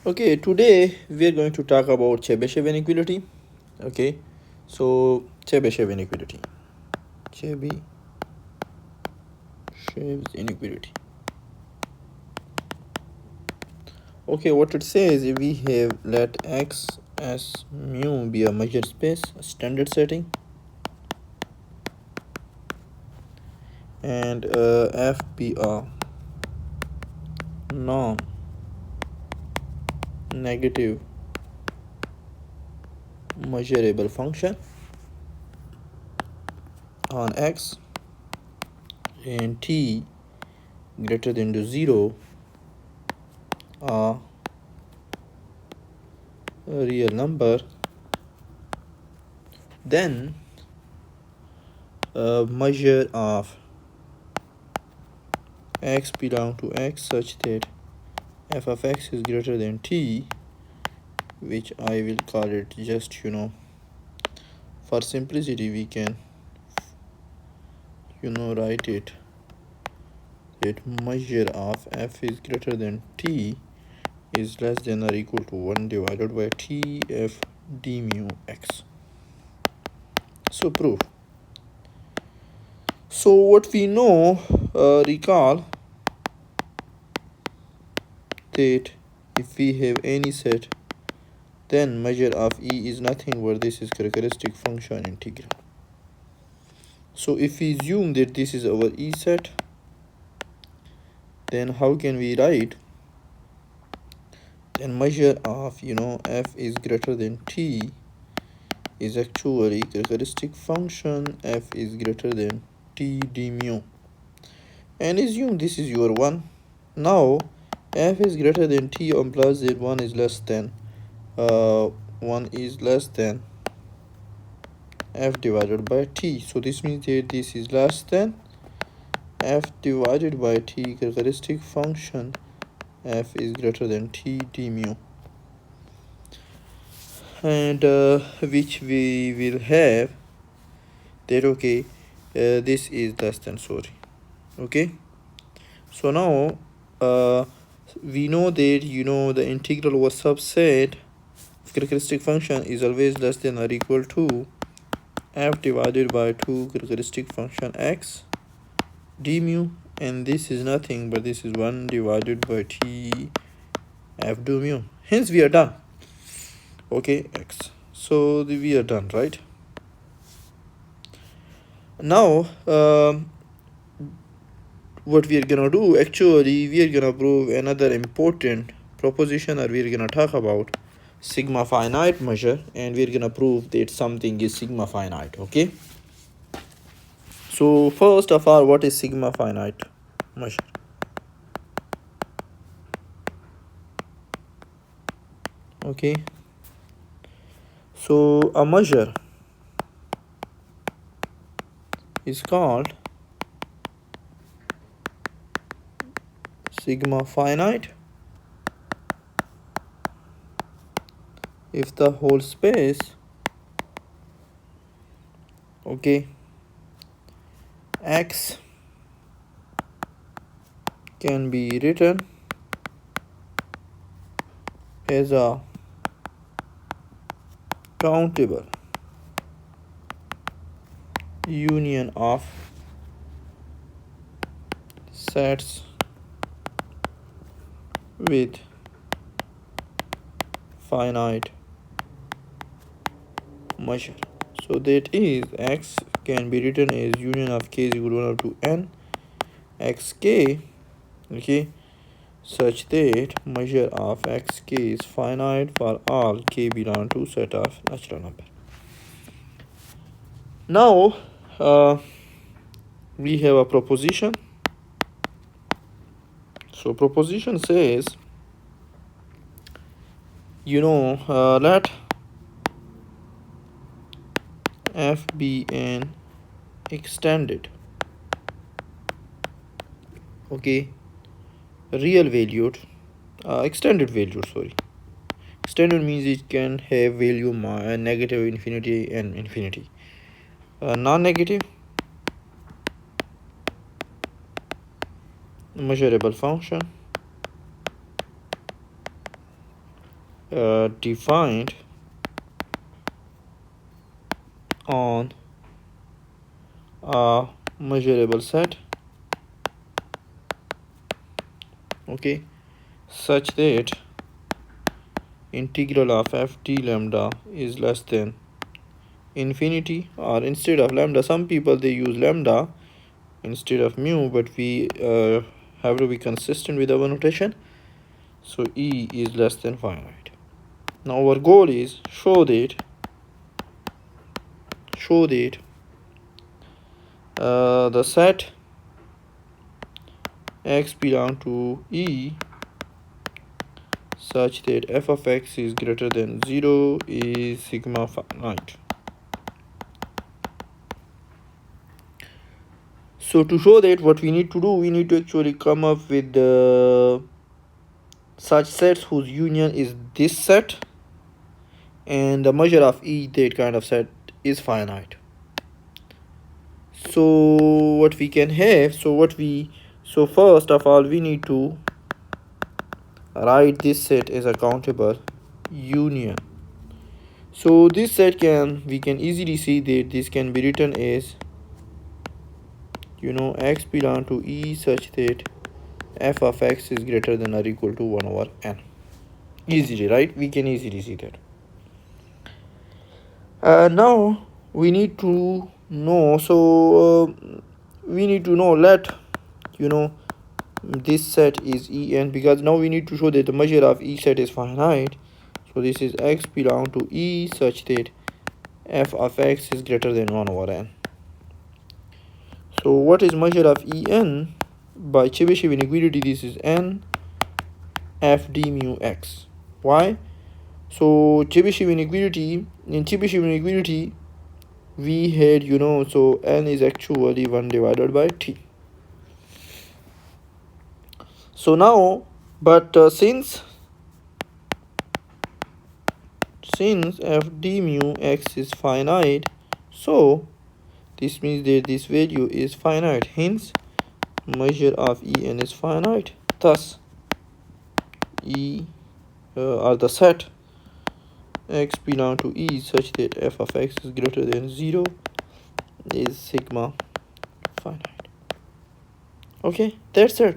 Okay, today we are going to talk about Chebyshevs inequality. Okay, so Chebyshevs inequality. Chebyshevs inequality. Okay, what it says, we have let X as mu be a measured space, a standard setting, and F be a non-negative measurable function on X, and T greater than to 0 a real number, then a measure of x belong to X such that f of x is greater than t, which I will call it just for simplicity we can write it that measure of f is greater than t is less than or equal to 1 divided by t f d mu x. So proof. So what we know, recall that if we have any set, then measure of E is nothing but this is characteristic function integral. So if we assume that this is our E set, then how can we write then measure of f is greater than t is actually characteristic function f is greater than t d mu, and assume this is your 1. Now f is greater than t implies that 1 is less than f divided by t. So this means that this is less than f divided by t characteristic function f is greater than t d mu, and which we will have that this is less than, okay. So now we know that the integral over subset of characteristic function is always less than or equal to f divided by 2 characteristic function x d mu, and this is nothing but this is 1 divided by t f do mu. Hence we are done. Okay, x. So we are done, right? Now what we are gonna do, actually we are gonna prove another important proposition, or we are gonna talk about sigma finite measure, and we are gonna prove that something is sigma finite. Okay, so first of all, what is sigma finite measure? Okay, so a measure is called sigma finite if the whole space x can be written as a countable union of sets with finite measure. So that is, x can be written as union of k is equal to 1 up to n xk, okay, such that measure of xk is finite for all k belong to set of natural number. Now we have a proposition. So proposition says let f be an extended real valued extended valued, extended means it can have value negative, infinity, and infinity. Non-negative measurable function defined on a measurable set, okay, such that integral of f d lambda is less than infinity, or instead of lambda, some people they use lambda instead of mu, but we have to be consistent with our notation, so e is less than finite. Now our goal is show that the set x belong to E such that f of x is greater than 0 is sigma finite. So to show that, what we need to do, we need to actually come up with such sets whose union is this set, and the measure of each that kind of set is finite. So what we can have, so first of all we need to write this set as a countable union. So this set we can easily see that this can be written as, x belong to E such that f of x is greater than or equal to 1 over n. Easily, right? We can easily see that. Now we need to know, let this set is En, because now we need to show that the measure of each set is finite. So this is x belong to E such that f of x is greater than 1 over n. So what is measure of En? By Chebyshevs inequality, this is n f d mu x. Why? So Chebyshevs inequality, in Chebyshevs inequality we had, so n is actually 1 divided by t. So now, but since f d mu x is finite, so this means that this value is finite, hence measure of En is finite. Thus or the set x belong to E such that f of x is greater than 0 is sigma finite. Okay, that's it.